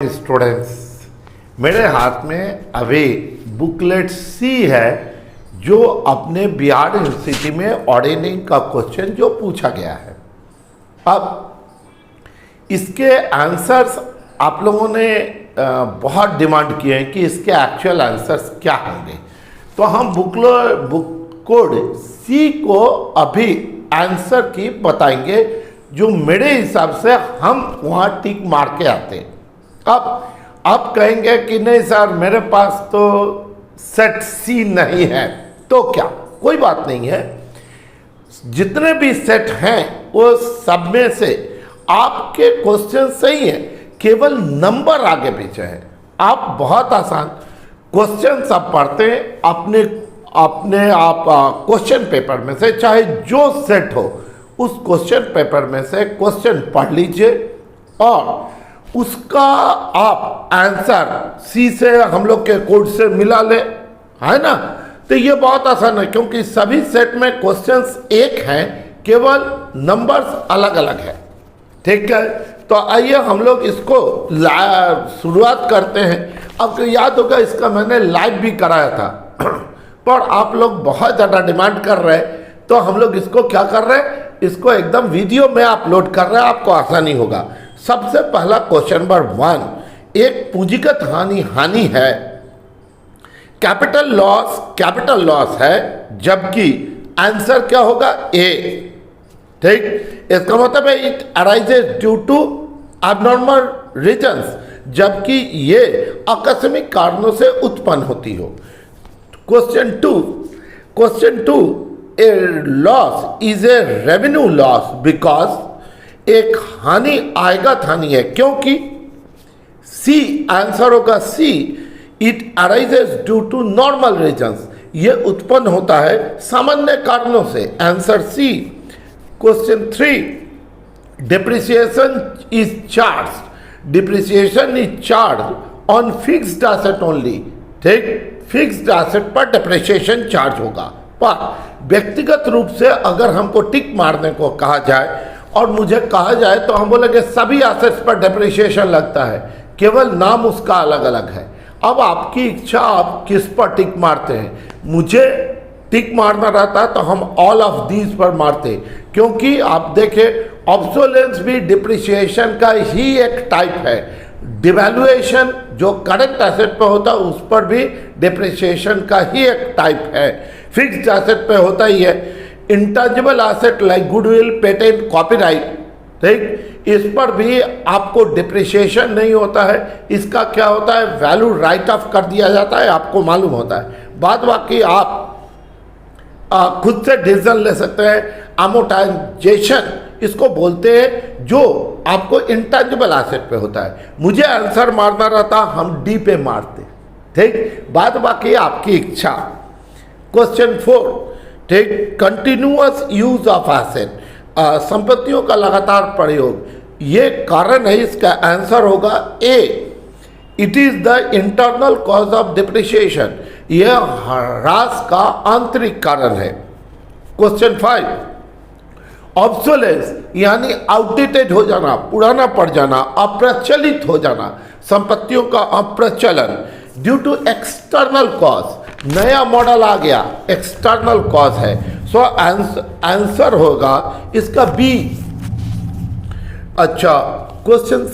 Students, मेरे हाथ में अभी बुकलेट सी है जो अपने बिहार यूनिवर्सिटी में ऑर्डिनिंग का क्वेश्चन जो पूछा गया है। अब इसके आंसर्स आप लोगों ने बहुत डिमांड किए हैं कि इसके एक्चुअल आंसर्स क्या होंगे, तो हम बुक कोड सी को अभी आंसर की बताएंगे जो मेरे हिसाब से हम वहाँ टिक मार के आते हैं। अब आप कहेंगे कि नहीं सर मेरे पास तो सेट सी नहीं है, तो क्या, कोई बात नहीं है। जितने भी सेट हैं वो सब में से आपके क्वेश्चन सही है, केवल नंबर आगे पीछे है। आप बहुत आसान क्वेश्चन सब पढ़ते हैं अपने आप क्वेश्चन पेपर में से, चाहे जो सेट हो उस क्वेश्चन पेपर में से क्वेश्चन पढ़ लीजिए और उसका आप आंसर सी से हम लोग के कोड से मिला ले, है ना। तो ये बहुत आसान है क्योंकि सभी सेट में क्वेश्चंस एक हैं, केवल नंबर्स अलग अलग है। ठीक है, तो आइए हम लोग इसको शुरुआत करते हैं। अब याद होगा इसका मैंने लाइव भी कराया था पर आप लोग बहुत ज़्यादा डिमांड कर रहे हैं, तो हम लोग इसको क्या कर रहे हैं, इसको एकदम वीडियो में अपलोड कर रहे हैं, आपको आसानी होगा। सबसे पहला क्वेश्चन नंबर 1, एक पूंजीगत हानि है, कैपिटल लॉस है, जबकि आंसर क्या होगा, ए। ठीक, इसका मतलब है it arises due to abnormal reasons, जबकि ये आकस्मिक कारणों से उत्पन्न होती हो। Question two, a loss is a revenue loss because एक आयगत हानि है, क्योंकि सी आंसर होगा C, it arises due to normal reasons, ये उत्पन्न होता है सामान्य कारणों से, answer C. Question 3, depreciation is charge on fixed asset only. ठीक, फिक्स्ड एसेट पर डिप्रिसिएशन चार्ज होगा, पर व्यक्तिगत रूप से अगर हमको टिक मारने को कहा जाए और मुझे कहा जाए तो हम बोलेंगे सभी एसेट्स पर डिप्रिसिएशन लगता है, केवल नाम उसका अलग अलग है। अब आपकी इच्छा, आप किस पर टिक मारते हैं। मुझे टिक मारना रहता है तो हम ऑल ऑफ दीज पर मारते, क्योंकि आप देखें ऑब्सोलेंस भी डिप्रिसिएशन का ही एक टाइप है। डिवैल्यूएशन जो करंट एसेट पे होता है उस पर भी डिप्रिसिएशन का ही एक टाइप है। फिक्स्ड एसेट पे होता ही है। Intangible asset like goodwill, patent, copyright, ठीक, इस पर भी आपको डिप्रिसिएशन नहीं होता है, इसका क्या होता है, वैल्यू राइट ऑफ कर दिया जाता है, आपको मालूम होता है। बाद बाकी आप खुद से डिसीजन ले सकते हैं। अमोर्टाइजेशन इसको बोलते हैं जो आपको इंटेंजिबल एसेट पे होता है। मुझे आंसर मारना रहता, हम डी पे मारते। ठीक, बाद बाकी आपकी इच्छा। क्वेश्चन 4, ठीक, कंटिन्यूअस यूज ऑफ एसेट, संपत्तियों का लगातार प्रयोग, ये कारण है, इसका आंसर होगा A, it is the internal cause of depreciation, यह ह्रास का आंतरिक कारण है। क्वेश्चन 5, ऑब्सोलेंस यानी आउटडेटेड हो जाना, पुराना पड़ जाना, अप्रचलित हो जाना, संपत्तियों का अप्रचलन, ड्यू टू एक्सटर्नल कॉज, नया मॉडल आ गया, एक्सटर्नल कॉज है। सो आंसर होगा इसका बी। अच्छा, question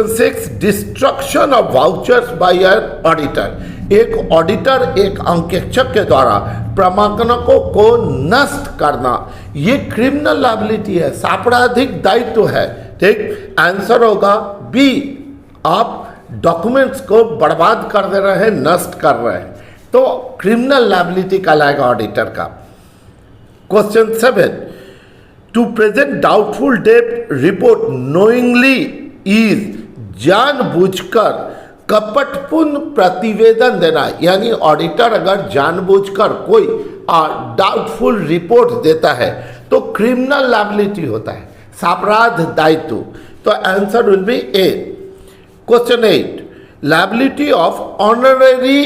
6, destruction of vouchers by an auditor, एक ऑडिटर, एक अंकेक्षक के द्वारा प्रमाणकों को नष्ट करना, ये क्रिमिनल लायबिलिटी है, आपराधिक दायित्व है। ठीक, आंसर होगा बी, आप डॉक्यूमेंट्स को बर्बाद कर दे रहे हैं, नष्ट कर रहे हैं, तो क्रिमिनल लायबिलिटी कहलाएगा ऑडिटर का। Question 7, to present doubtful date report knowingly is, जानबूझकर कपटपूर्ण प्रतिवेदन देना, यानी ऑडिटर अगर जानबूझकर कोई डाउटफुल रिपोर्ट देता है तो क्रिमिनल लायबिलिटी होता है, अपराध दायित्व, तो answer will be A. Question 8, liability of honorary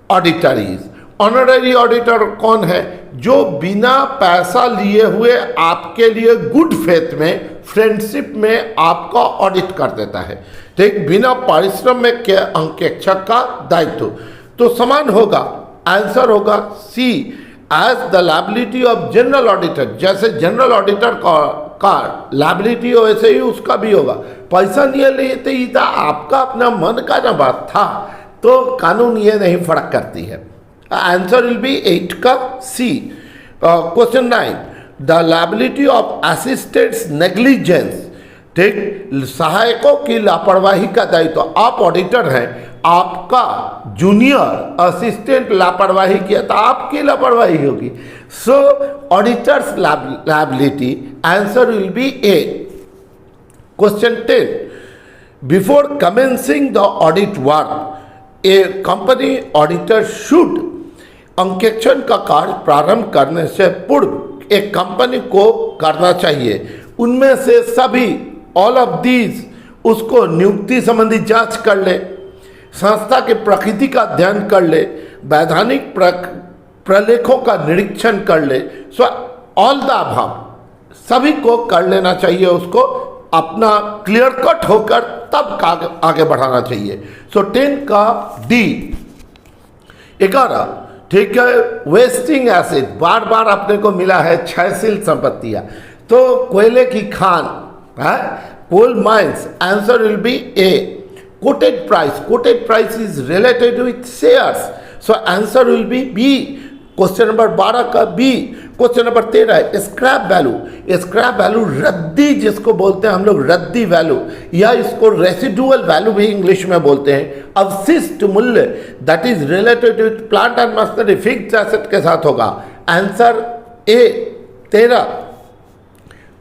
auditor is, honorary auditor कौन है, जो बिना पैसा लिए हुए आपके लिए गुड फेथ में, फ्रेंडशिप में आपका ऑडिट कर देता है, ठीक, बिना परिश्रम में के अंकेक्षक का दायित्व। तो समान होगा, आंसर होगा C, as the liability of general auditor. जैसे जनरल ऑडिटर का लायबिलिटी हो वैसे ही उसका भी होगा। पैसा नहीं लेते ही था, आपका अपना मन का ना बात था, तो कानून ये नहीं फर्क करती है। आंसर विल बी 8 का C. Question 9, the liability of assistants negligence, ठीक, सहायकों की लापरवाही का दायित्व। तो आप ऑडिटर हैं, आपका जूनियर असिस्टेंट लापरवाही किया तो आपकी लापरवाही होगी। So auditors liability, answer will be A. Question 10, before commencing the audit work a company auditor should, अंकेक्षण का कार्य प्रारंभ करने से पूर्व एक कंपनी को करना चाहिए उनमें से सभी, ऑल ऑफ दीज, उसको नियुक्ति संबंधी जांच कर ले, संस्था की प्रकृति का अध्ययन कर ले, वैधानिक प्रलेखों का निरीक्षण कर ले। सो ऑल द अबव, सभी को कर लेना चाहिए, उसको अपना क्लियर कट होकर तब आगे बढ़ाना चाहिए। सो 10 का डी। 11, ठीक है, वेस्टिंग एसिड, बार बार अपने को मिला है क्षयशील संपत्तियां, तो कोयले की खान है, coal mines, answer will be A. Quoted price is related with shares, so answer will be B. Question number 12 का बी। क्वेश्चन नंबर 13 है स्क्रैप वैल्यू, रद्दी जिसको बोलते हैं हम लोग, रद्दी वैल्यू, या इसको रेसिडुअल वैल्यू भी इंग्लिश में बोलते हैं। अवशिष्ट मूल्य, that is related with plant and machinery, fixed asset के साथ होगा, answer A 13।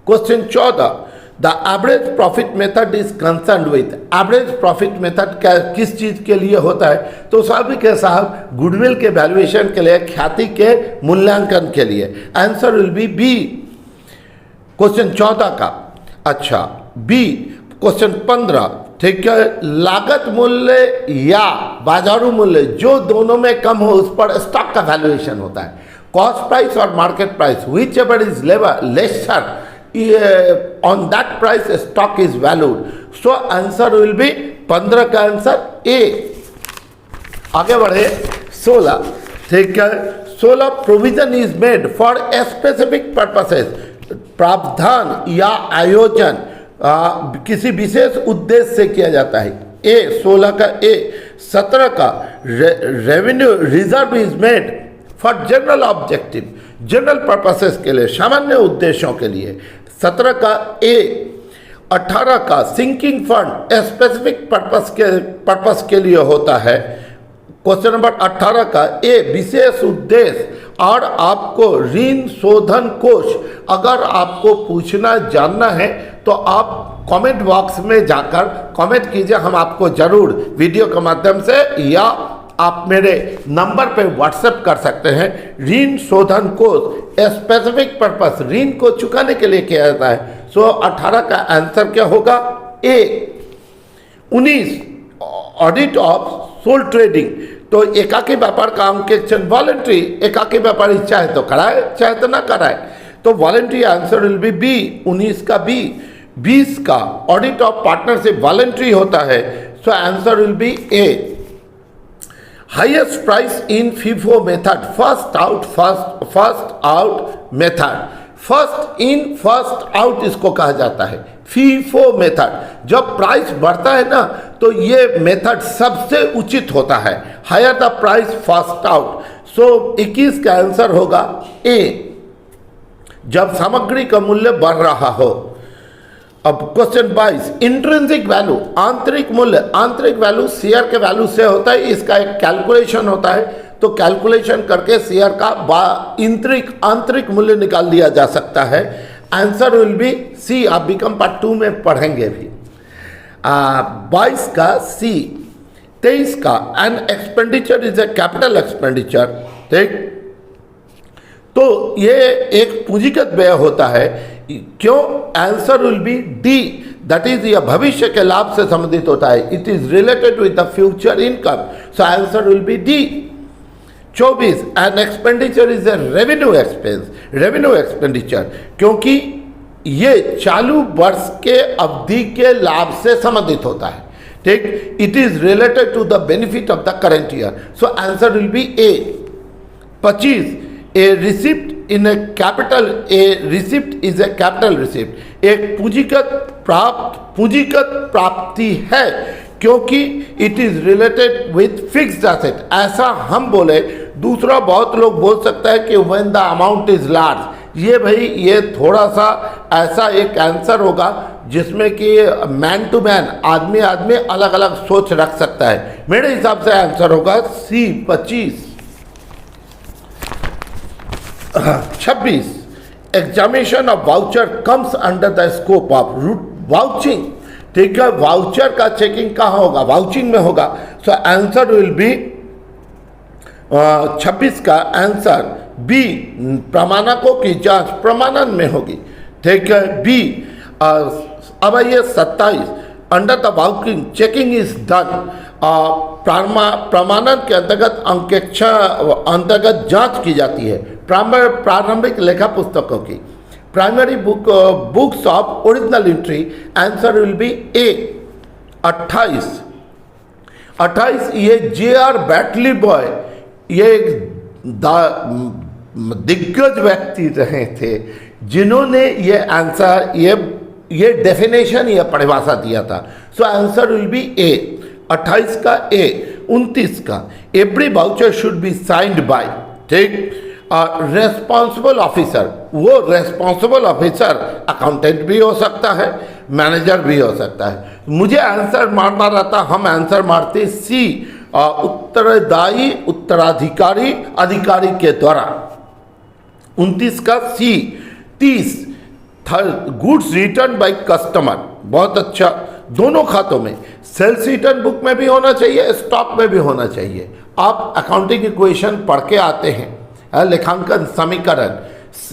Question 14, the average profit method is concern with, average profit method किस चीज के लिए होता है? तो स्वाभाविक है साहब, गुडविल के वैल्यूएशन के लिए, ख्याति के मूल्यांकन के लिए। Answer will be B. Question 14 का, अच्छा बी। क्वेश्चन 15, ठीक है, लागत मूल्य या बाजारू मूल्य, जो दोनों में कम हो उस पर स्टॉक का वैल्यूएशन होता है। कॉस्ट प्राइस और market price, which ever is lesser on that price stock is valued. So answer will be 15 का आंसर ए। आगे बढ़े 16, ठीक है, 16 provision is made for specific purposes, प्रावधान या आयोजन किसी विशेष उद्देश्य से किया जाता है। ए 16 का ए। 17 का revenue reserve is made for general objective, general purposes के लिए, सामान्य उद्देश्यों के लिए। 17 का ए। 18 का सिंकिंग फंड स्पेसिफिक पर्पस के लिए होता है। क्वेश्चन नंबर 18 का ए, विशेष उद्देश्य और आपको ऋण शोधन कोष, अगर आपको पूछना जानना है तो आप कमेंट बॉक्स में जाकर कमेंट कीजिए, हम आपको जरूर वीडियो के माध्यम से या आप मेरे नंबर पे व्हाट्सएप कर सकते हैं। ऋण शोधन कोष स्पेसिफिक पर्पस, ऋण को चुकाने के लिए किया जाता है। सो 18 का आंसर क्या होगा? ए। 19 ऑडिट ऑफ सोल ट्रेडिंग, तो एकाकी व्यापार का अंकेक्षण वॉलंटरी, एकाकी व्यापारी चाहे तो कराए चाहे तो ना कराए, तो voluntary answer will be B. 19 का बी। 20 का ऑडिट ऑफ पार्टनरशिप वॉलंटरी होता है, so answer will be A. Highest price in FIFO method, first out method, first in first out इसको कहा जाता है। फीफो मेथड, जब प्राइस बढ़ता है ना तो ये मेथड सबसे उचित होता है। Higher the price first out, so 21 का आंसर होगा ए, जब सामग्री का मूल्य बढ़ रहा हो। अब क्वेश्चन 22, इंट्रिंसिक वैल्यू, आंतरिक मूल्य, आंतरिक वैल्यू शेयर के वैल्यू से होता है, इसका एक कैलकुलेशन होता है, तो कैलकुलेशन करके शेयर का आंतरिक मूल्य निकाल लिया जा सकता है। आंसर विल बी सी, आप बीकॉम पार्ट 2 में पढ़ेंगे भी। 22 का सी। 23 का an expenditure is a capital expenditure, ठीक, तो ये एक पूंजीगत व्यय होता है। क्यों? Answer will B D, that is यह भविष्य के लाभ से संबंधित होता है। It is related with the future income, so answer will B D. 24 an expenditure is a revenue expense, revenue expenditure, क्योंकि ये चालू वर्ष के अवधि के लाभ से संबंधित होता है, ठीक। It is related to the benefit of the current year, so answer will be A. 25 a receipt in a capital, a receipt is a capital receipt, एक पूंजीगत प्राप्ति है क्योंकि it is related with fixed asset, ऐसा हम बोले। दूसरा बहुत लोग बोल सकता है कि when the amount is large, ये भाई ये थोड़ा सा ऐसा एक आंसर होगा जिसमें कि मैन टू मैन, आदमी आदमी अलग अलग सोच रख सकता है। मेरे हिसाब से आंसर होगा सी 25। 26 examination of voucher comes under the scope of vouching, ठीक है। वाउचर का चेकिंग कहाँ होगा? वाउचिंग में होगा। सो आंसर विल बी 26 का आंसर बी, प्रमाणकों की जांच प्रमाणन में होगी, ठीक है, बी। अब ये 27 under the vouching checking is done, प्रमाणन के अंतर्गत अंतर्गत जांच की जाती है प्रारंभिक लेखा पुस्तकों की, primary books of original entry. Answer will be A. 28 ये जे.आर. बैटली बॉय, ये दिग्गज व्यक्ति रहे थे जिन्होंने ये आंसर, ये डेफिनेशन, ये परिभाषा दिया था। सो आंसर विल बी ए। 28 का ए। 29 का every voucher should be signed by, ठीक, रेस्पॉन्सिबल ऑफिसर। वो रेस्पॉन्सिबल ऑफिसर अकाउंटेंट भी हो सकता है, मैनेजर भी हो सकता है। मुझे आंसर मारना रहता, हम आंसर मारते सी, उत्तरदायी उत्तराधिकारी अधिकारी के द्वारा। 29 का सी। 30 गुड्स रिटर्न बाय कस्टमर, बहुत अच्छा, दोनों खातों में, सेल्स रिटर्न बुक में भी होना चाहिए, स्टॉक में भी होना चाहिए। आप अकाउंटिंग इक्वेशन पढ़ के आते हैं, लेखांकन समीकरण,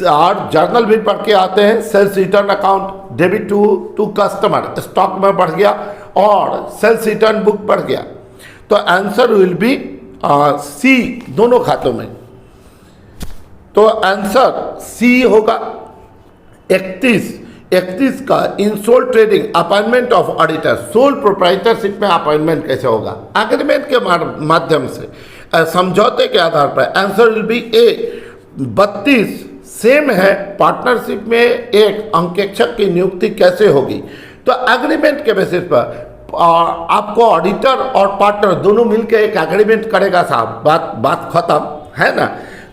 और जर्नल भी पढ़ के आते हैं। Sales return account, debit to customer, stock में पढ़ गया, और सेल्स रिटर्न बुक पढ़ गया। तो आंसर विल बी सी, दोनों खातों में। तो आंसर सी होगा। 31 का in sole trading appointment of auditor, sole proprietorship में अपॉइंटमेंट कैसे होगा? एग्रीमेंट के माध्यम से, समझौते के आधार पर। Answer will be A. 32 same है, पार्टनरशिप में एक अंकेक्षक की नियुक्ति कैसे होगी? तो एग्रीमेंट के बेसिस पर आपको ऑडिटर और पार्टनर दोनों मिलकर एक एग्रीमेंट करेगा साहब, बात खत्म है ना।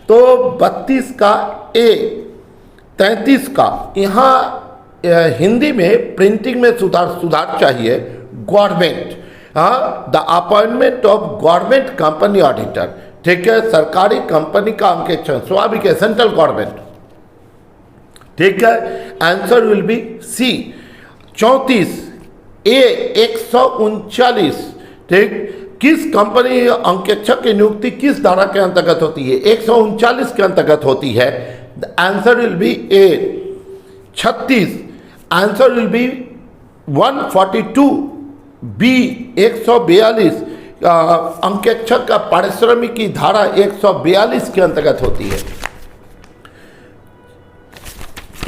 तो 32 का ए। 33 का यहाँ हिंदी में प्रिंटिंग में सुधार चाहिए। Government, the appointment of government company auditor, ठीक है, सरकारी कंपनी का अंकेक्षण, स्वाभाविक है, सेंट्रल गवर्नमेंट, ठीक है। Answer will be C. 34 A. 139, ठीक, किस कंपनी अंकेक्षक की नियुक्ति किस धारा के अंतर्गत होती है? 139 के अंतर्गत होती है। Answer will be A. 36 answer will be 142 B. 142 अंकेक्षक का पारिश्रमिक की धारा 142 के अंतर्गत होती है।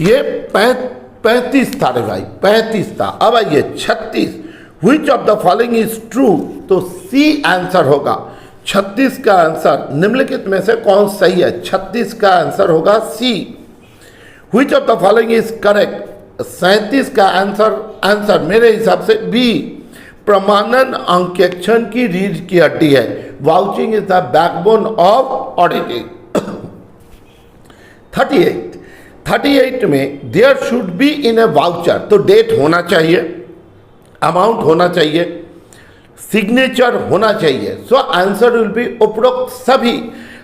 ये 35 था रे भाई, 35 था। अब आइए 36 Which of the following is true? तो सी आंसर होगा। 36 का आंसर निम्नलिखित में से कौन सही है? 36 का आंसर होगा सी। Which of the following is correct? 37 का आंसर मेरे हिसाब से बी। प्रमाणन अंकेक्षण की रीढ़ की हड्डी है। Vouching is the backbone of auditing. 38 में there should be in a voucher, तो डेट होना चाहिए, अमाउंट होना चाहिए, सिग्नेचर होना चाहिए। सो आंसर विल बी उपरोक्त सभी,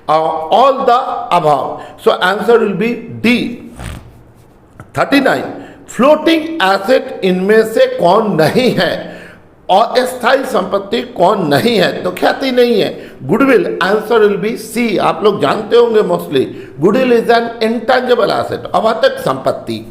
all the above. So answer will B D. 39 floating asset इनमें से कौन नहीं है? अस्थायी संपत्ति कौन नहीं है? तो ख्याति नहीं है। Goodwill, answer will be C. आप लोग जानते होंगे mostly, goodwill is an intangible asset, अवातक संपत्ति।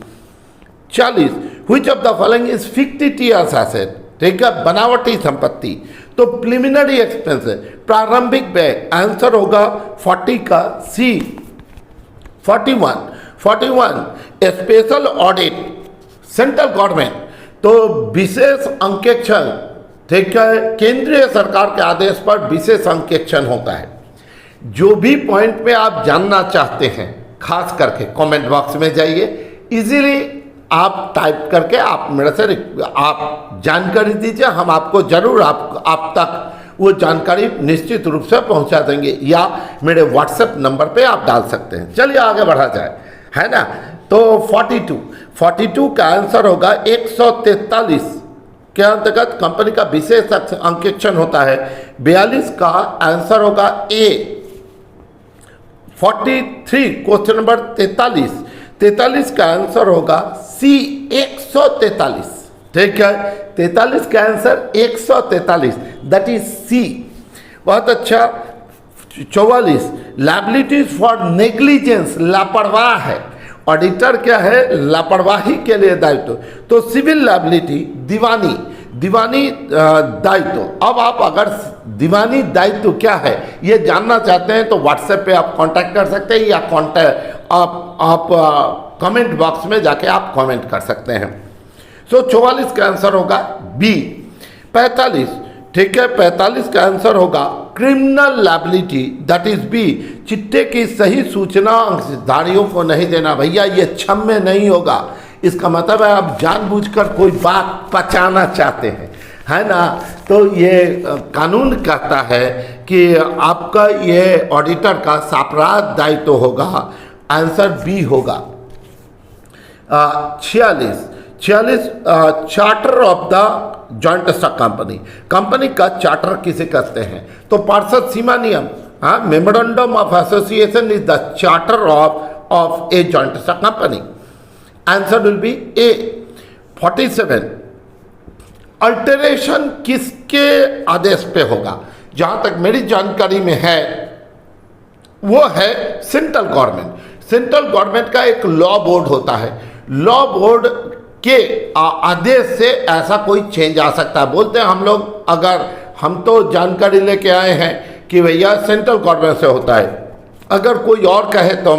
40 Which of the following is fictitious asset? ठीक है, बनावटी संपत्ति। तो प्रिलिमिनरी एक्सपेंस है, प्रारंभिक व्यय, आंसर होगा 40 का सी। 41 स्पेशल ऑडिट, सेंट्रल गवर्नमेंट, तो विशेष अंकेक्षण, ठीक है, केंद्रीय सरकार के आदेश पर विशेष अंकेक्षण होता है। जो भी पॉइंट में आप जानना चाहते हैं खास करके कमेंट बॉक्स में जाइए, इजीली आप टाइप करके आप मेरे से आप जानकारी दीजिए, हम आपको जरूर आप तक वो जानकारी निश्चित रूप से पहुंचा देंगे, या मेरे व्हाट्सएप नंबर पे आप डाल सकते हैं। चलिए आगे बढ़ा जाए, है ना। तो 42 का आंसर होगा 143 के अंतर्गत कंपनी का विशेष अंकेक्षण होता है। 42 का आंसर होगा ए। 43 क्वेश्चन नंबर 43 का आंसर होगा सी 143, ठीक है। 43 का आंसर 143, दैट इज सी। बहुत अच्छा। 44 लायबिलिटीज फॉर नेग्लिजेंस, लापरवाह है। ऑडिटर क्या है, लापरवाही के लिए दायित्व। तो सिविल लायबिलिटी, दीवानी दायित्व। अब आप अगर दीवानी दायित्व क्या है ये जानना चाहते हैं तो व्हाट्सएप पे आप कांटेक्ट कर सकते हैं, या आप कमेंट बॉक्स में जाके आप कमेंट कर सकते हैं। सो 44 का आंसर होगा बी। 45, ठीक है, 45 का आंसर होगा criminal liability, that is B. चिट्टे की सही सूचना अंशधारियों को नहीं देना, भैया ये क्षम्य नहीं होगा। इसका मतलब है आप जानबूझकर कोई बात पचाना चाहते हैं, है ना। तो ये कानून कहता है कि आपका ये ऑडिटर का सापराध दायित्व होगा, आंसर बी होगा। 46 charter of the joint stock company का चार्टर किसे कहते हैं? तो पार्षद सीमा नियम, हाँ, memorandum of association is the charter of a joint stock company. Answer will be A. 47 alteration किसके आदेश पे होगा? जहां तक मेरी जानकारी में है वो है सेंट्रल गवर्नमेंट। सेंट्रल गवर्नमेंट का एक लॉ बोर्ड होता है, लॉ बोर्ड के आदेश से ऐसा कोई चेंज आ सकता है। बोलते हैं हम लोग, अगर हम तो जानकारी लेके आए हैं कि भैया सेंट्रल गवर्नमेंट से होता है, अगर कोई और कहे तो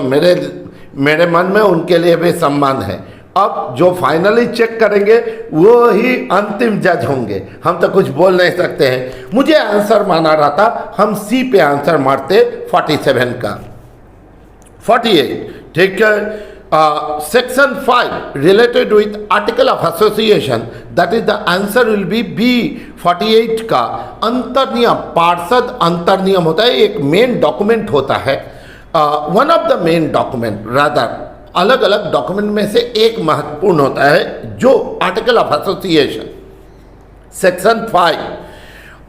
मेरे मन में उनके लिए भी सम्मान है। अब जो फाइनली चेक करेंगे वो ही अंतिम जज होंगे, हम तो कुछ बोल नहीं सकते हैं। मुझे आंसर माना रहा था, हम सी पे आंसर मारते 47 का। 48, ठीक है, section 5 related with article of association, that is the answer will be B. 48 का अंतर्नियम, पार्षद अंतर्नियम होता है, एक मेन डॉक्यूमेंट होता है, one of the main document, rather अलग अलग डॉक्यूमेंट में से एक महत्वपूर्ण होता है, जो आर्टिकल ऑफ एसोसिएशन सेक्शन 5।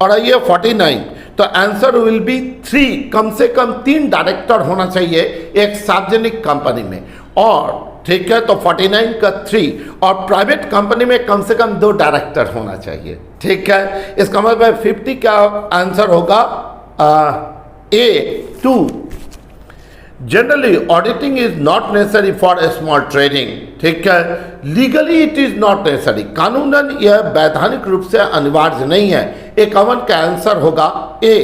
और ये 49, तो आंसर विल बी 3। कम से कम 3 डायरेक्टर होना चाहिए एक सार्वजनिक कंपनी में, और ठीक है, तो 49 का 3। और प्राइवेट कंपनी में कम से कम 2 डायरेक्टर होना चाहिए, ठीक है। इसका मतलब 50 का आंसर होगा ए 2। Generally auditing is not necessary for a small trading, ठीक है। Legally it is not necessary, कानूनन यह वैधानिक रूप से अनिवार्य नहीं है। 51 का आंसर होगा ए।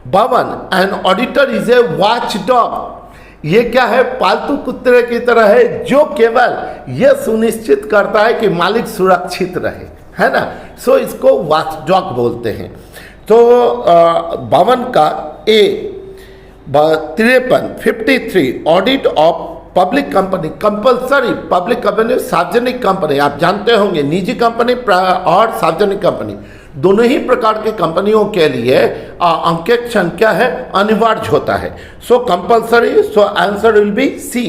52 an auditor is a watch dog, ये क्या है? पालतू कुत्ते की तरह है, जो केवल यह सुनिश्चित करता है कि मालिक सुरक्षित रहे, है ना। सो इसको वॉच डॉग बोलते हैं। तो 52 का ए। 53 audit of public company, compulsory public company, सार्वजनिक कंपनी, आप जानते होंगे निजी कंपनी और सार्वजनिक कंपनी दोनों ही प्रकार की कंपनियों के लिए अंकेक्षण क्या है? अनिवार्य होता है। So compulsory, so answer will be C.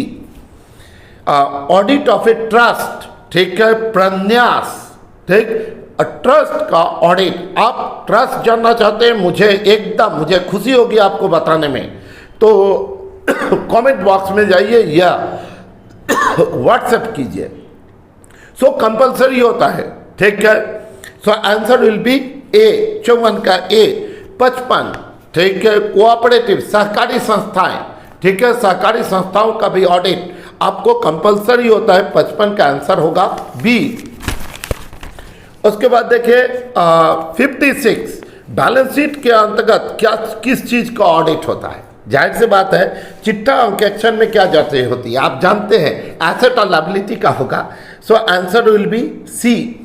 Audit of a trust, ठीक है, प्रन्यास, ठीक, ट्रस्ट का ऑडिट। आप ट्रस्ट जानना चाहते हैं, मुझे खुशी होगी आपको बताने में, तो कमेंट बॉक्स में जाइए या व्हाट्सएप कीजिए। सो कंपल्सरी होता है, ठीक है। सो आंसर विल बी ए। 54 का ए। 55, ठीक है, कोऑपरेटिव, सहकारी संस्थाएं, ठीक है, सहकारी संस्थाओं का भी ऑडिट आपको कंपल्सरी होता है। 55 का आंसर होगा बी। उसके बाद देखिए 56 बैलेंस शीट के अंतर्गत क्या किस चीज का ऑडिट होता है। जाहिर सी बात है चिट्ठा अंकेक्षण में क्या जांचें होती है आप जानते हैं, एसेट और लायबिलिटी का होगा। So answer will be C.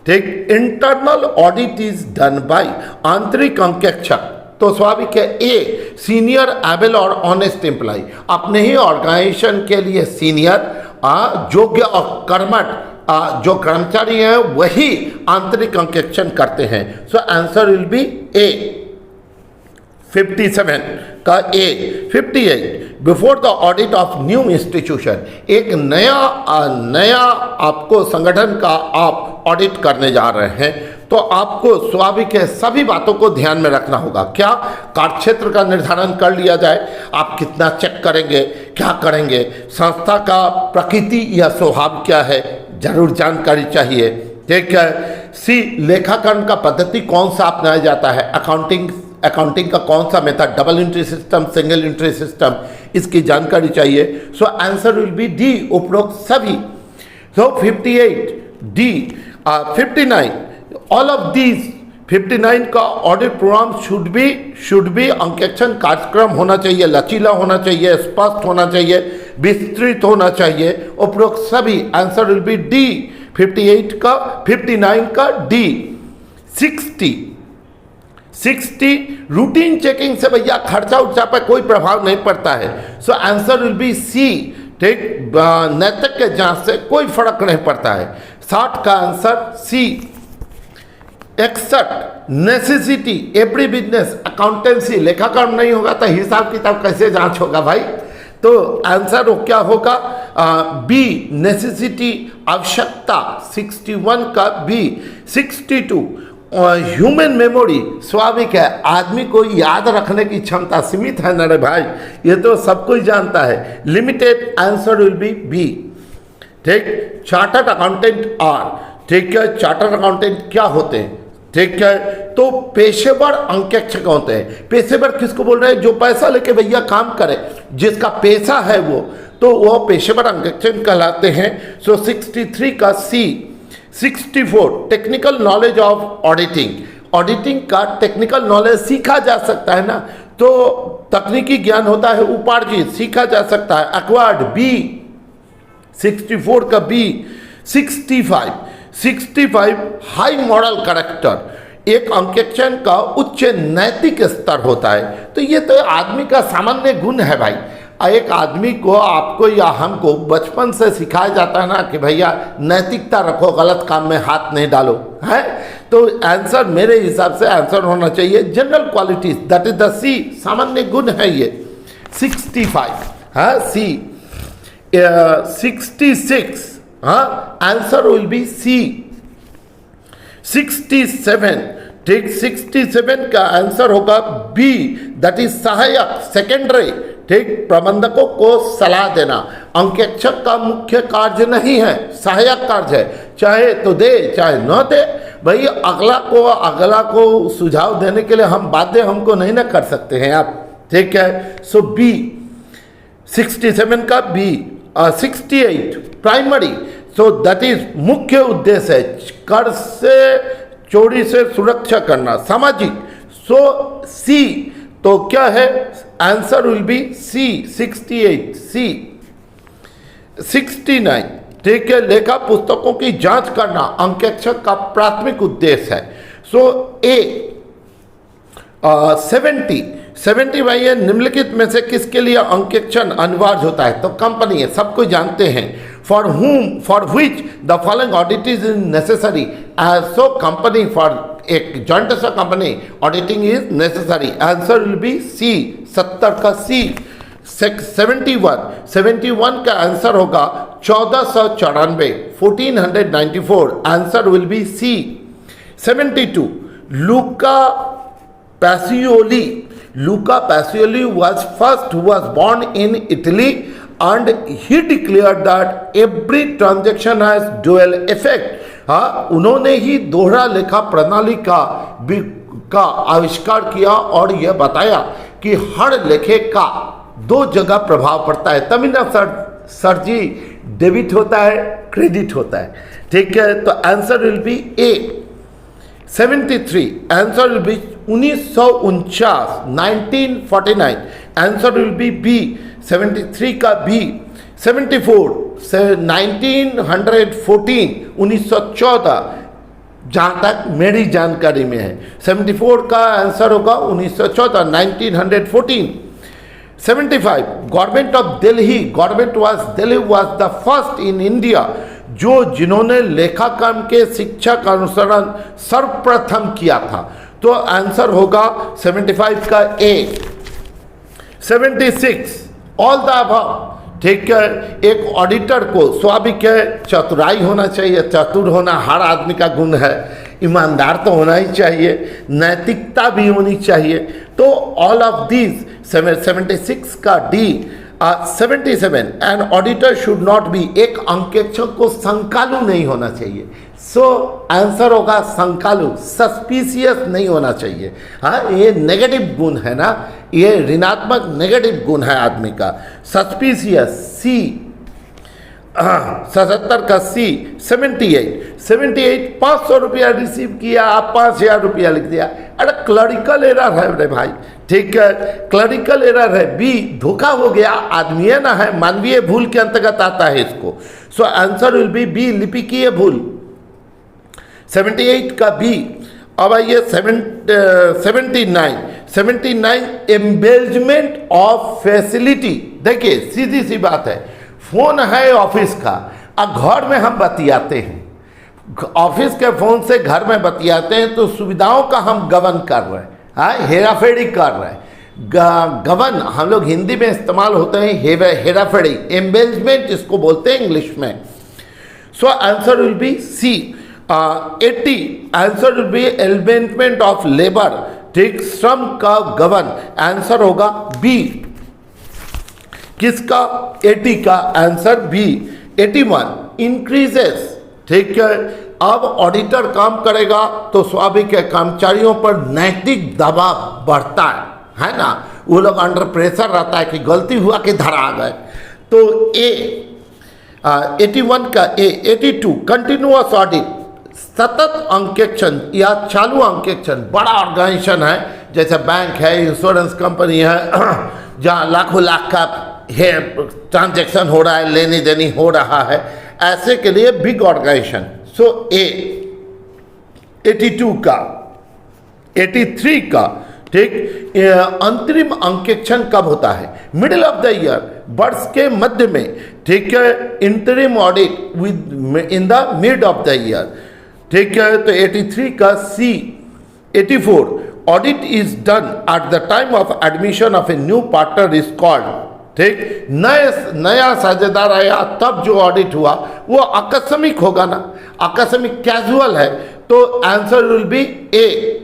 ठीक, internal audit is done by आंतरिक अंकेक्षक, तो स्वाभाविक है ए सीनियर एबल और ऑनेस्ट एम्प्लॉय, अपने ही ऑर्गेनाइजेशन के लिए सीनियर योग्य और कर्मठ जो कर्मचारी हैं वही आंतरिक अंकेक्षण करते हैं। सो आंसर विल बी ए 57 का ए। 58 before the audit of new institution, एक नया आपको संगठन का आप ऑडिट करने जा रहे हैं तो आपको स्वाभाविक है सभी बातों को ध्यान में रखना होगा। क्या कार्यक्षेत्र का निर्धारण कर लिया जाए, आप कितना चेक करेंगे, क्या करेंगे, संस्था का प्रकृति या स्वभाव क्या है, जरूर जानकारी चाहिए। ठीक है। सी लेखाकरण का पद्धति कौन सा अपनाया जाता है, अकाउंटिंग का कौन सा method, double entry system, single entry system, इसकी जानकारी चाहिए। सो आंसर विल बी डी, उपरोक्त सभी। सो 58 डी। 59 ऑल ऑफ दीज 59 का ऑडिट प्रोग्राम शुड बी अंकेक्षण कार्यक्रम होना चाहिए, लचीला होना चाहिए, स्पष्ट होना चाहिए, विस्तृत होना चाहिए, उपरोक्त सभी। आंसर विल बी डी 58 का। 59 का डी। 60 रूटीन चेकिंग से भैया खर्चा उर्चा पर कोई प्रभाव नहीं पड़ता है। So answer will be C. ठीक, नैतिक के जांच से कोई फर्क नहीं पड़ता है। 60 का answer C. 61 necessity every business accountancy, लेखाकरण नहीं होगा तो हिसाब किताब कैसे जांच होगा भाई, तो आंसर क्या होगा बी नेसेसिटी, आवश्यकता। 61 का बी। 62 ह्यूमन मेमोरी, स्वाभाविक है आदमी को याद रखने की क्षमता सीमित है ना रे भाई, ये तो सब कोई जानता है, limited. Answer will be B. ठीक, चार्टर्ड अकाउंटेंट आर, ठीक है, चार्टर्ड अकाउंटेंट क्या होते हैं, ठीक है, तो पेशेवर अंकेक्षक होते हैं। पेशेवर किसको बोल रहे हैं, जो पैसा लेके भैया काम करे, जिसका पेशा है वो, तो वो पेशेवर अंकेक्षक कहलाते हैं। सो 63 का सी। 64 टेक्निकल नॉलेज ऑफ ऑडिटिंग का टेक्निकल नॉलेज सीखा जा सकता है ना, तो तकनीकी ज्ञान होता है उपार्जित, सीखा जा सकता है, एक्वायर्ड, बी। 64 का बी। 65 हाई मॉरल कैरेक्टर, एक अंकेक्षण का उच्च नैतिक स्तर होता है, तो ये तो आदमी का सामान्य गुण है भाई। एक आदमी को, आपको या हमको बचपन से सिखाया जाता है ना कि भैया नैतिकता रखो, गलत काम में हाथ नहीं डालो, है, तो आंसर मेरे हिसाब से आंसर होना चाहिए general qualities, that is the C, सामान्य गुण है ये। 65 हाँ सी। 66 हाँ आंसर विल बी सी। 67 ठीक, 67 का आंसर होगा बी, दैट इज सहायक, सेकेंडरी। ठीक, प्रबंधकों को सलाह देना अंकेक्षक का मुख्य कार्य नहीं है, सहायक कार्य है, चाहे तो दे चाहे न दे भाई, अगला को सुझाव देने के लिए हम बाध्य, हमको नहीं ना कर सकते हैं आप। ठीक है, सो बी 67 का B. 68 primary, so that is मुख्य उद्देश्य है, कर से चोरी से सुरक्षा करना, सामाजिक। सो सी, तो क्या है आंसर विल बी सी। 68 सी। 69 ठीक है, लेखा पुस्तकों की जांच करना अंकेक्षक का प्राथमिक उद्देश्य है। सो ए। 70 भाई है, निम्नलिखित में से किसके लिए अंकेक्षण अनिवार्य होता है, तो कंपनी है, सबको जानते हैं। For which the following audit is necessary, so company, for एक joint company auditing is necessary. Answer will be C. 70 का सी। 71 का आंसर होगा 1494, 1494। Answer will be C. 72 Luca Pacioli was born in Italy and he declared that every transaction has dual effect. हाँ, उन्होंने ही दोहरा लेखा प्रणाली का आविष्कार किया और यह बताया कि हर लेखे का दो जगह प्रभाव पड़ता है। तभी ना सर जी डेबिट होता है, क्रेडिट होता है। ठीक है, तो answer will be A. 73 answer will be 1949 1949 answer will be B 73 का बी 74 1914 1914 जहाँ तक मेरी जानकारी में है 74 का आंसर होगा 1914 1914 75 government of Delhi government Delhi was the first in India जो जिन्होंने लेखाक्रम के शिक्षा का अनुसरण सर्वप्रथम किया था, तो आंसर होगा 75 का ए। 76 ऑल द अबव, ठीक है। एक ऑडिटर को स्वाभाविक है चतुराई होना चाहिए, चतुर होना हर आदमी का गुण है, ईमानदार तो होना ही चाहिए, नैतिकता भी होनी चाहिए, तो ऑल ऑफ दिस 76 का D. 77 an auditor should not be, एक अंकेक्षक को संकालु नहीं होना चाहिए, सो आंसर होगा संकालु, सस्पिशियस नहीं होना चाहिए। हाँ, ये नेगेटिव गुण है ना, ये ऋणात्मक नेगेटिव गुण है आदमी का। सस्पिशियस सी 77 का सी। 78 500 रुपया रिसीव किया, आप 5000 रुपया लिख दिया, अरे क्लरिकल एरर है रे भाई, ठीक है, क्लरिकल एरर है। बी धोखा हो गया, आदमीय ना है, मानवीय भूल के अंतर्गत आता है इसको, so answer will be B, लिपिकीय भूल। 78 का बी। अब आइए 79 एम्बेलमेंट ऑफ फैसिलिटी। देखिए सीधी सी बात है, फोन है ऑफिस का, अब घर में हम बतियाते हैं, ऑफिस के फोन से घर में बतियाते हैं, तो सुविधाओं का हम गबन कर रहे हैं, हाँ, हेराफेरी कर रहे हैं। गबन हम लोग हिंदी में इस्तेमाल होते हैं, हेराफेरी, एम्बेलमेंट इसको बोलते हैं इंग्लिश में। So answer will be C. 80 answer will be elimination of labour, ठीक, श्रम का गबन, आंसर होगा बी। किसका? 80 का आंसर बी। 81 इंक्रीजेस, ठीक है। अब ऑडिटर काम करेगा तो स्वाभाविक है कर्मचारियों पर नैतिक दबाव बढ़ता है ना, वो लोग अंडर प्रेशर रहता है कि गलती हुआ कि धरा आ गए, तो ए 81 का ए। 82 कंटिन्यूअस ऑडिट, सतत अंकेक्षण या चालू अंकेक्षण, बड़ा ऑर्गेनाइजेशन है जैसे बैंक है, इंश्योरेंस कंपनी है, जहाँ लाखों लाख का है ट्रांजैक्शन हो रहा है, लेनी देनी हो रहा है, ऐसे के लिए बिग ऑर्गेनाइजेशन, सो ए। 82 का। 83 का, ठीक, अंतरिम अंकेक्षण कब होता है? मिडिल ऑफ द ईयर, वर्ष के मध्य में, ठीक है। Interim audit with in the mid of the year, ठीक है, तो 83 का सी। 84 audit is done at the time of admission of a new partner is called, ठीक, नया साझेदार आया तब जो ऑडिट हुआ वो आकस्मिक होगा ना, आकस्मिक कैजुअल है, तो answer will be A.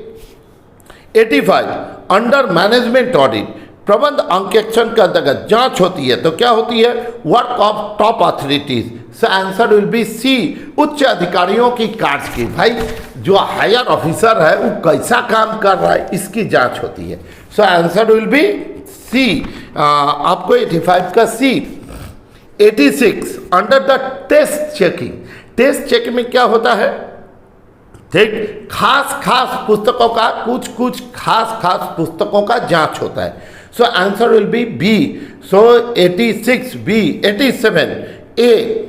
85 under management audit, प्रबंध अंकेक्षण के अंतर्गत जांच होती है, तो क्या होती है? Work of top authorities, so answer will be C, उच्च अधिकारियों की कार्य की, भाई जो हायर ऑफिसर है वो कैसा काम कर रहा है इसकी जांच होती है, so answer will be C. आपको 85 का C. 86 under the test checking, test check में क्या होता है? ठीक, खास पुस्तकों का, कुछ खास पुस्तकों का जांच होता है, so answer will be B, so 86 B. 87 A,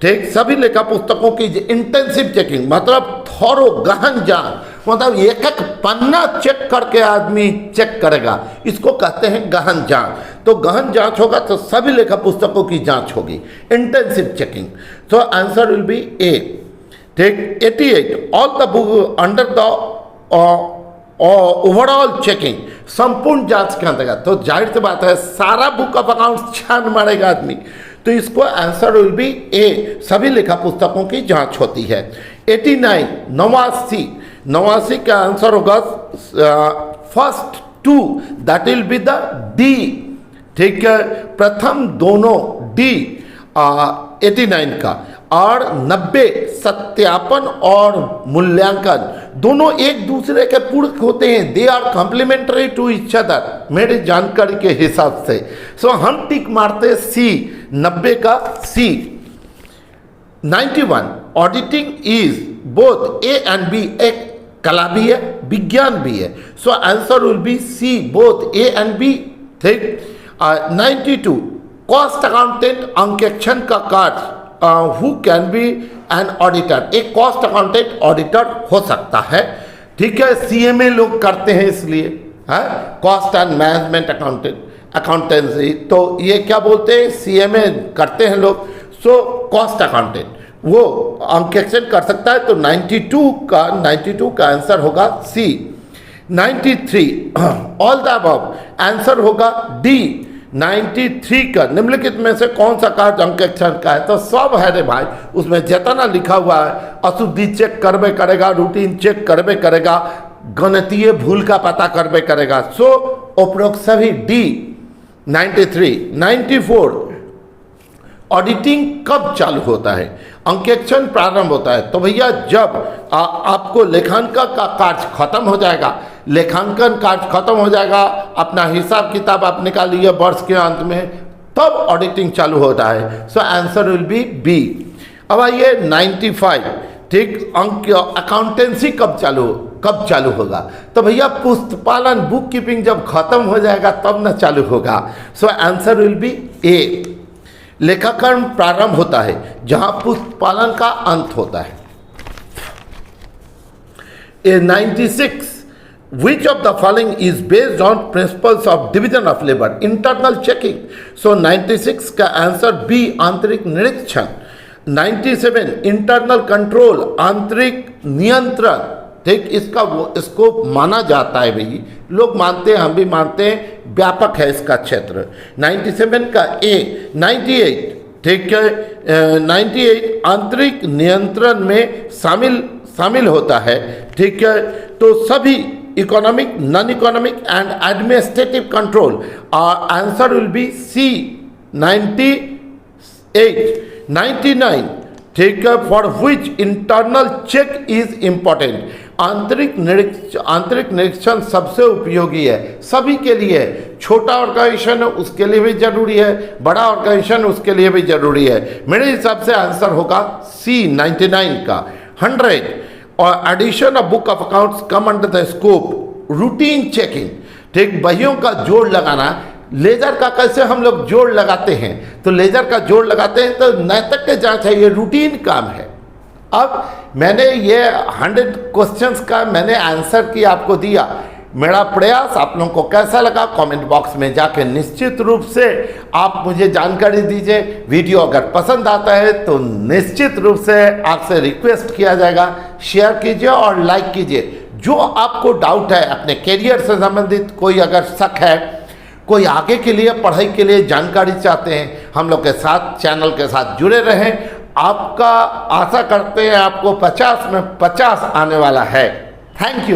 ठीक, सभी लेखा पुस्तकों की इंटेंसिव चेकिंग, मतलब थोरो गहन जांच, मतलब एक एक पन्ना चेक करके आदमी चेक करेगा, इसको कहते हैं गहन जांच। तो गहन जांच होगा तो सभी लेखा पुस्तकों की जांच होगी, intensive checking, so answer will be A, ठीक। 88 all the book under the overall checking, संपूर्ण जांच के अंतर्गत, तो जाहिर सी बात है सारा बुक ऑफ अकाउंट छान मारेगा आदमी, तो इसको आंसर विल बी ए, सभी लेखा पुस्तकों की जांच होती है। 89 89 का आंसर होगा first two, that will be the D, ठीक है, प्रथम दोनों डी 89 का। और 90 सत्यापन और मूल्यांकन, दोनों एक दूसरे के पूरक होते हैं, they are complementary to each other मेरे जानकारी के हिसाब से, सो हम टिक मारते सी, 90 का C. 91 auditing is both A and B, एक कला भी है, विज्ञान भी है। So answer will be C, both A and B. ठीक। 92 कॉस्ट अकाउंटेंट अंकेक्षण का कार्य who can be an auditor, एक कॉस्ट अकाउंटेंट ऑडिटर हो सकता है। ठीक है, सीएमए लोग करते हैं इसलिए है, कॉस्ट एंड मैनेजमेंट अकाउंटेंसी, तो ये क्या बोलते हैं, सीएमए करते हैं लोग। सो कॉस्ट अकाउंटेंट वो अंकेक्षण कर सकता है, तो 92 का आंसर होगा सी। 93 ऑल द अबव, आंसर होगा डी। 93 का निम्नलिखित में से कौन सा कार्य अंकेक्षण का है, तो सब है रे भाई, उसमें जितना लिखा हुआ है, अशुद्धि चेक करबे करेगा, रूटीन चेक करबे करेगा, गणितीय भूल का पता करबे करेगा। सो उपरोक्त सभी डी। 93। 94 ऑडिटिंग कब चालू होता है, अंकेक्षण प्रारंभ होता है, तो भैया जब आपको लेखांकन का कार्य खत्म हो जाएगा, लेखांकन कार्य खत्म हो जाएगा, अपना हिसाब किताब आप निकालिए वर्ष के अंत में, तब ऑडिटिंग चालू होता है। So answer will be B. अब आइए 95। ठीक, अंक अकाउंटेंसी कब चालू होगा, तो भैया पुस्तपालन बुक कीपिंग जब खत्म हो जाएगा तब ना चालू होगा। सो आंसर विल बी ए। लेखाकरण प्रारंभ होता है जहां पुस्तपालन का अंत होता है। 96 which of the following is based on principles of division of labor, internal checking? So 96 का आंसर बी, आंतरिक निरीक्षण। 97 इंटरनल कंट्रोल, आंतरिक नियंत्रण। ठीक, इसको माना जाता है भाई, लोग मानते हैं, हम भी मानते हैं, व्यापक है इसका क्षेत्र। 97 का ए। 98 ठीक है, 98 आंतरिक नियंत्रण में शामिल होता है। ठीक है, तो सभी economic, non economic and administrative control, answer will be C. 98। 99 ठीक है, for which internal check is important, आंतरिक निरीक्षण सबसे उपयोगी है, सभी के लिए। छोटा ऑर्गेनाइजेशन है उसके लिए भी जरूरी है, बड़ा ऑर्गेनाइजेशन उसके लिए भी जरूरी है। मेरे हिसाब से आंसर होगा सी 99 का। 100 और addition of book of accounts come under the scope routine checking. ठीक, बहियों का जोड़ लगाना, लेजर का कैसे हम लोग जोड़ लगाते हैं, तो लेजर का जोड़ लगाते हैं तो नैतिक की जांच है, ये रूटीन काम है। अब मैंने ये 100 क्वेश्चंस का मैंने आंसर की आपको दिया। मेरा प्रयास आप लोगों को कैसा लगा कमेंट बॉक्स में जाके निश्चित रूप से आप मुझे जानकारी दीजिए। वीडियो अगर पसंद आता है तो निश्चित रूप से आपसे रिक्वेस्ट किया जाएगा, शेयर कीजिए और लाइक कीजिए। जो आपको डाउट है अपने करियर से संबंधित, कोई अगर शक है, कोई आगे के लिए पढ़ाई के लिए जानकारी चाहते हैं, हम लोग के साथ चैनल के साथ जुड़े रहें। आपका आशा करते हैं आपको 50 में 50 आने वाला है। Thank you.